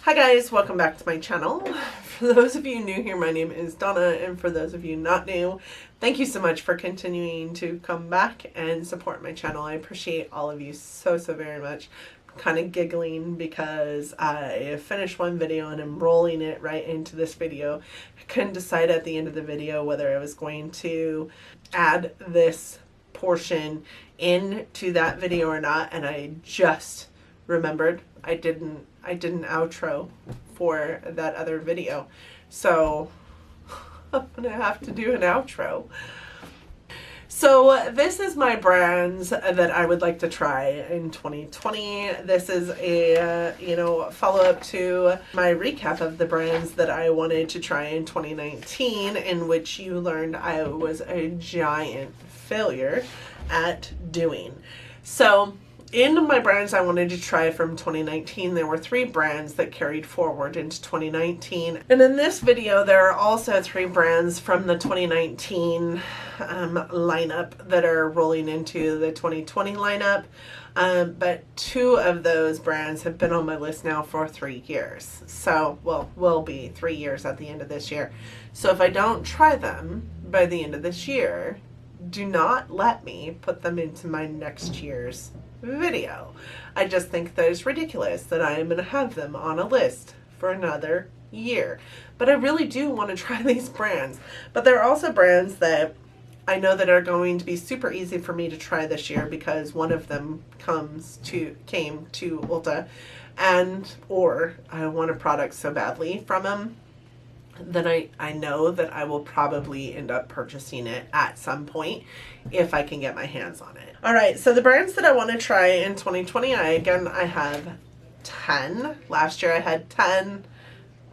Hi guys, welcome back to my channel. For those of you new here, my name is Donna, and for those of you not new, thank you so much for continuing to come back and support my channel. I appreciate all of you so very much. I'm kind of giggling because I finished one video and I'm rolling it right into this video. I couldn't decide at the end of the video whether I was going to add this portion into that video or not, and I just remembered I didn't outro for that other video, so I'm gonna have to do an outro. So this is my brands that I would like to try in 2020. This is a follow-up to my recap of the brands that I wanted to try in 2019, in which you learned I was a giant failure at doing. So in my brands I wanted to try from 2019, there were 3 brands that carried forward into 2019. And in this video, there are also 3 brands from the 2019 lineup that are rolling into the 2020 lineup. But 2 of those brands have been on my list now for 3 years. So, well, will be 3 years at the end of this year. So if I don't try them by the end of this year, do not let me put them into my next year's video. I just think that it's ridiculous that I am going to have them on a list for another year. But I really do want to try these brands. But there are also brands that I know that are going to be super easy for me to try this year, because one of them came to Ulta, or I want a product so badly from them that I know that I will probably end up purchasing it at some point if I can get my hands on it. Alright, so the brands that I want to try in 2020, I have 10. Last year I had 10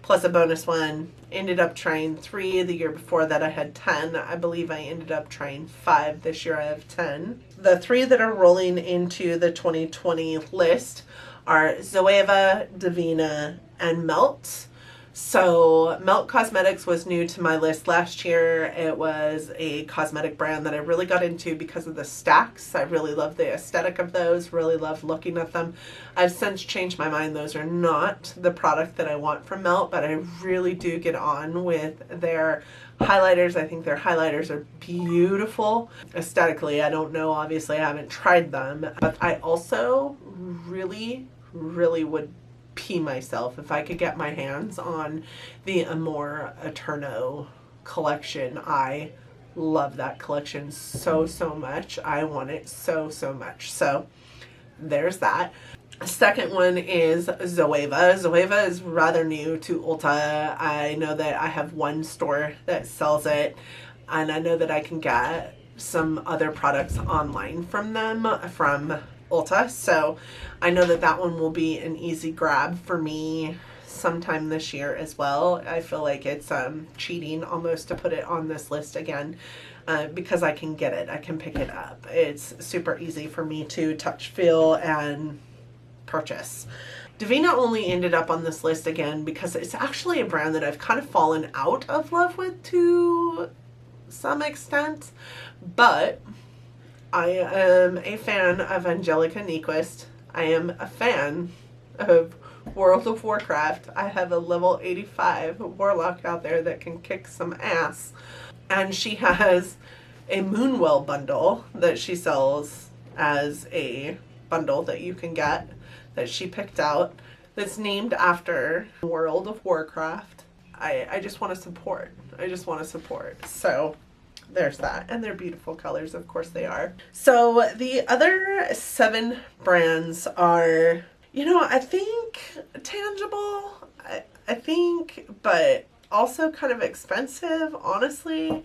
plus a bonus one. Ended up trying 3. The year before that I had 10. I believe I ended up trying 5. This year I have 10. The 3 that are rolling into the 2020 list are Zoeva, Divina, and Melt. So Melt Cosmetics was new to my list last year. It was a cosmetic brand that I really got into because of the stacks. I really love the aesthetic of those, really love looking at them. I've since changed my mind. Those are not the product that I want from Melt, but I really do get on with their highlighters. I think their highlighters are beautiful. Aesthetically, I don't know, obviously I haven't tried them, but I also really would pee myself if I could get my hands on the Amor Eterno collection. I love that collection so much. I want it so much. So there's that. Second one is Zoeva. Zoeva is rather new to Ulta. I know that I have one store that sells it, and I know that I can get some other products online from them from Ulta, so I know that that one will be an easy grab for me sometime this year as well. I feel like it's cheating almost to put it on this list again, because I can get it, I can pick it up. It's super easy for me to touch, feel, and purchase. Divina only ended up on this list again because it's actually a brand that I've kind of fallen out of love with to some extent, but I am a fan of Angelica Nyquist. I am a fan of World of Warcraft. I have a level 85 warlock out there that can kick some ass. And she has a Moonwell bundle that she sells as a bundle that you can get, that she picked out, that's named after World of Warcraft. I just want to support. I just want to support. So there's that. And they're beautiful colors, of course they are. So the other 7 brands are, I think tangible, I think, but also kind of expensive, honestly.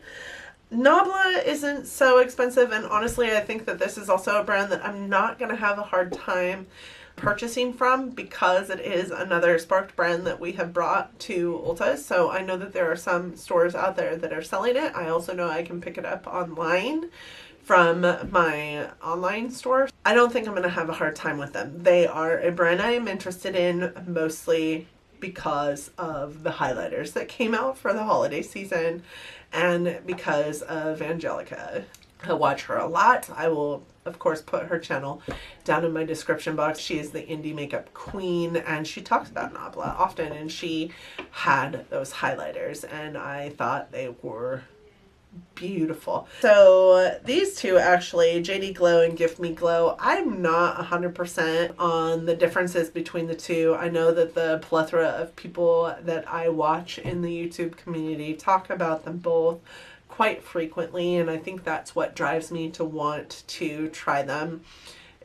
Nabla isn't so expensive, and honestly I think that this is also a brand that I'm not going to have a hard time purchasing from, because it is another sparked brand that we have brought to Ulta. So I know that there are some stores out there that are selling it. I also know I can pick it up online from my online store. I don't think I'm going to have a hard time with them. They are a brand I am interested in, mostly because of the highlighters that came out for the holiday season and because of Angelica. I watch her a lot. I will, of course, put her channel down in my description box. She is the indie makeup queen, and she talks about Nabla often, and she had those highlighters, and I thought they were beautiful. So these two, actually, JD Glow and Gift Me Glow, I'm not 100% on the differences between the two. I know that the plethora of people that I watch in the YouTube community talk about them both quite frequently, and I think that's what drives me to want to try them.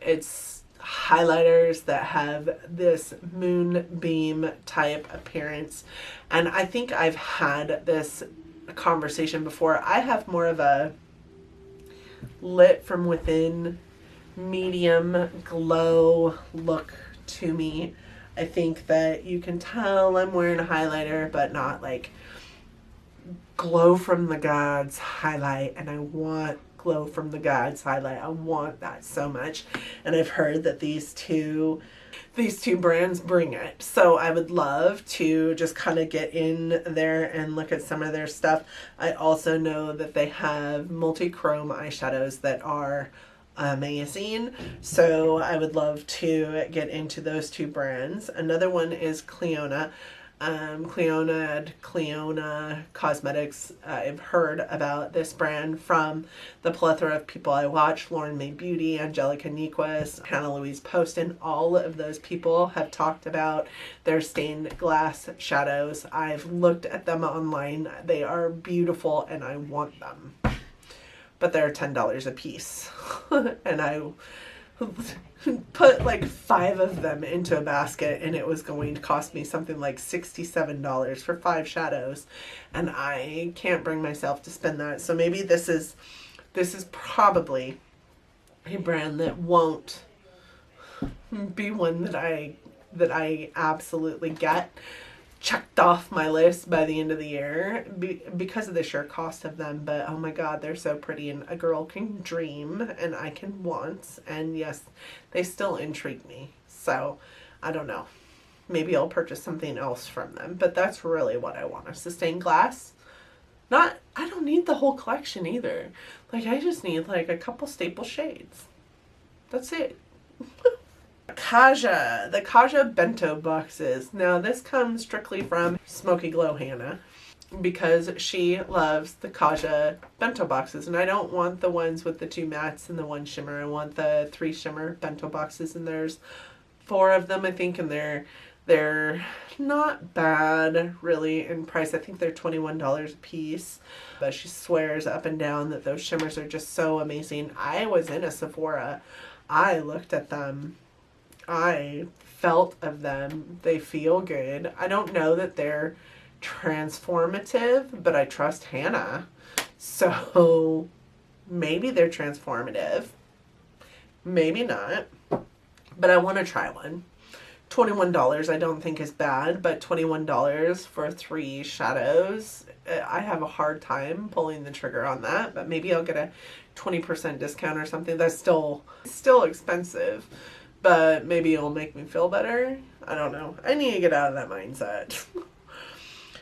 It's highlighters that have this moonbeam type appearance, and I think I've had this conversation before. I have more of a lit from within, medium glow look to me. I think that you can tell I'm wearing a highlighter, but not like glow from the gods highlight, and I want glow from the gods highlight. I want that so much, and I've heard that these two brands bring it, so I would love to just kind of get in there and look at some of their stuff. I also know that they have multi-chrome eyeshadows that are amazing, so I would love to get into those two brands. Another one is Cleona. Cleona Cosmetics. I've heard about this brand from the plethora of people I watch. Lauren May Beauty, Angelica Niequist, Hannah Louise Poston. All of those people have talked about their stained glass shadows. I've looked at them online. They are beautiful and I want them. But they're $10 a piece. And I put like 5 of them into a basket, and it was going to cost me something like $67 for 5 shadows, and I can't bring myself to spend that. So maybe this is probably a brand that won't be one that I absolutely get checked off my list by the end of the year because of the sheer cost of them. But oh my god, they're so pretty, and a girl can dream and I can want, and yes, they still intrigue me. So I don't know, maybe I'll purchase something else from them, but that's really what I want. A sustained glass. I don't need the whole collection either. Like, I just need like a couple staple shades. That's it. Kaja, the Kaja bento boxes. Now this comes strictly from Smoky Glow Hannah, because she loves the Kaja bento boxes, and I don't want the ones with the 2 mattes and the 1 shimmer. I want the 3 shimmer bento boxes, and there's 4 of them, I think, and they're not bad really in price. I think they're $21 a piece, but she swears up and down that those shimmers are just so amazing. I was in a Sephora, I looked at them, I felt of them, they feel good. I don't know that they're transformative, but I trust Hannah, so maybe they're transformative, maybe not, but I want to try one. $21 I don't think is bad, but $21 for 3 shadows, I have a hard time pulling the trigger on that. But maybe I'll get a 20% discount or something. That's still expensive, but maybe it'll make me feel better. I don't know. I need to get out of that mindset.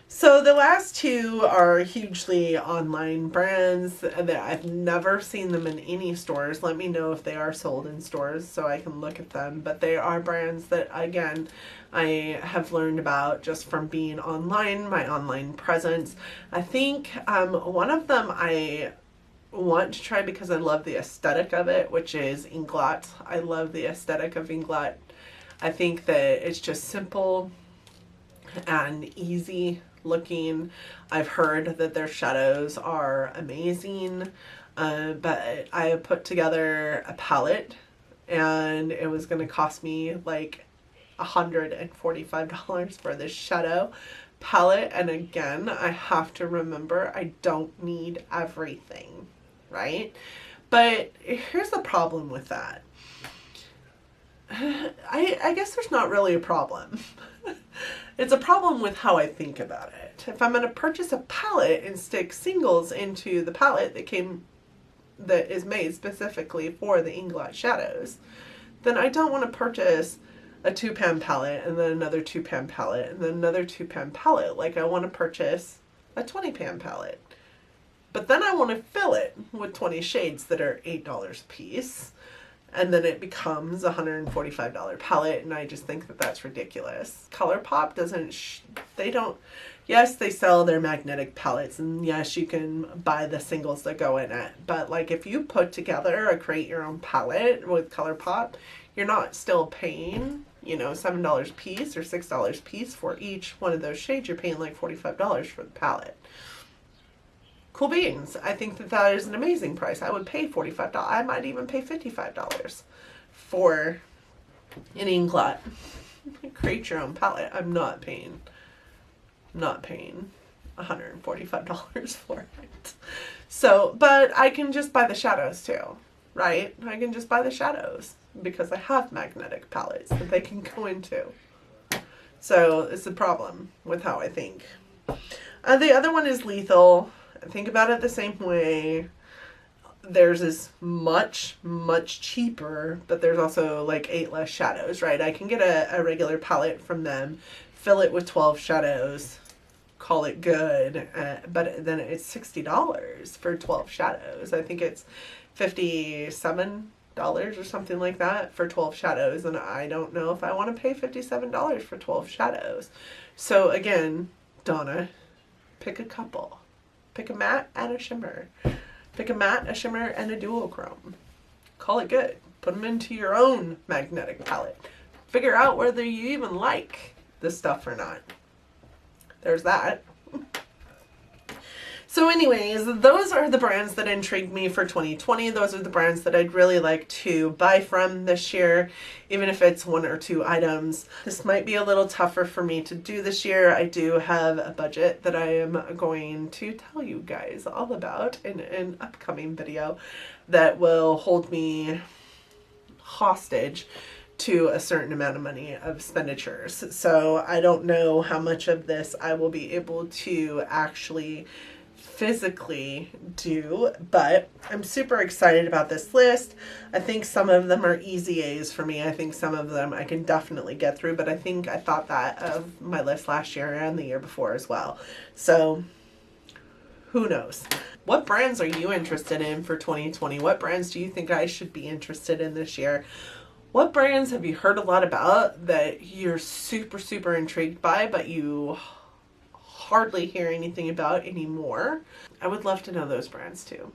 So the last 2 are hugely online brands that I've never seen them in any stores. Let me know if they are sold in stores so I can look at them. But they are brands that, again, I have learned about just from being online, my online presence. I think one of them I want to try because I love the aesthetic of it, which is Inglot. I love the aesthetic of Inglot. I think that it's just simple and easy looking. I've heard that their shadows are amazing, but I have put together a palette, and it was going to cost me like $145 for this shadow palette. And again, I have to remember I don't need everything, right? But here's the problem with that. I guess there's not really a problem. It's a problem with how I think about it. If I'm going to purchase a palette and stick singles into the palette that is made specifically for the Inglot shadows, then I don't want to purchase a 2-pan palette and then another 2-pan palette and then another 2-pan palette. Like, I want to purchase a 20-pan palette. But then I want to fill it with 20 shades that are $8 a piece. And then it becomes a $145 palette, and I just think that that's ridiculous. ColourPop doesn't, they don't, yes, they sell their magnetic palettes, and yes, you can buy the singles that go in it. But like if you put together a create your own palette with ColourPop, you're not still paying, you know, $7 a piece or $6 a piece for each one of those shades. You're paying like $45 for the palette. Cool beans. I think that that is an amazing price. I would pay $45. I might even pay $55 for an Inkblot. Create your own palette. I'm not paying $145 for it. So, but I can just buy the shadows too, right? I can just buy the shadows because I have magnetic palettes that they can go into. So it's a problem with how I think. The other one is Lethal. Think about it the same way. Theirs is much, much cheaper, but there's also like 8 less shadows, right? I can get a regular palette from them, fill it with 12 shadows, call it good, but then it's $60 for 12 shadows. I think it's $57 or something like that for 12 shadows, and I don't know if I want to pay $57 for 12 shadows. So again, Donna, pick a couple. Pick a matte and a shimmer. Pick a matte, a shimmer, and a duochrome. Call it good. Put them into your own magnetic palette. Figure out whether you even like this stuff or not. There's that. So anyways, those are the brands that intrigued me for 2020. Those are the brands that I'd really like to buy from this year, even if it's 1 or 2 items. This might be a little tougher for me to do this year. I do have a budget that I am going to tell you guys all about in an upcoming video that will hold me hostage to a certain amount of money of expenditures. So I don't know how much of this I will be able to actually physically do, but I'm super excited about this list. I think some of them are easy A's for me. I think some of them I can definitely get through, but I think I thought that of my list last year and the year before as well. So who knows? What brands are you interested in for 2020? What brands do you think I should be interested in this year? What brands have you heard a lot about that you're super, super intrigued by, but you hardly hear anything about anymore? I would love to know those brands too.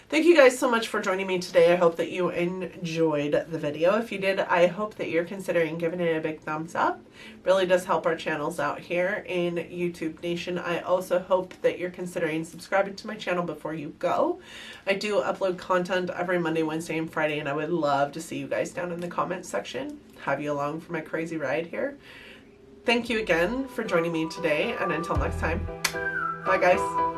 Thank you guys so much for joining me today. I hope that you enjoyed the video. If you did, I hope that you're considering giving it a big thumbs up. Really does help our channels out here in YouTube Nation. I also hope that you're considering subscribing to my channel before you go. I do upload content every Monday, Wednesday, and Friday, and I would love to see you guys down in the comments section. Have you along for my crazy ride here. Thank you again for joining me today, and until next time, bye guys.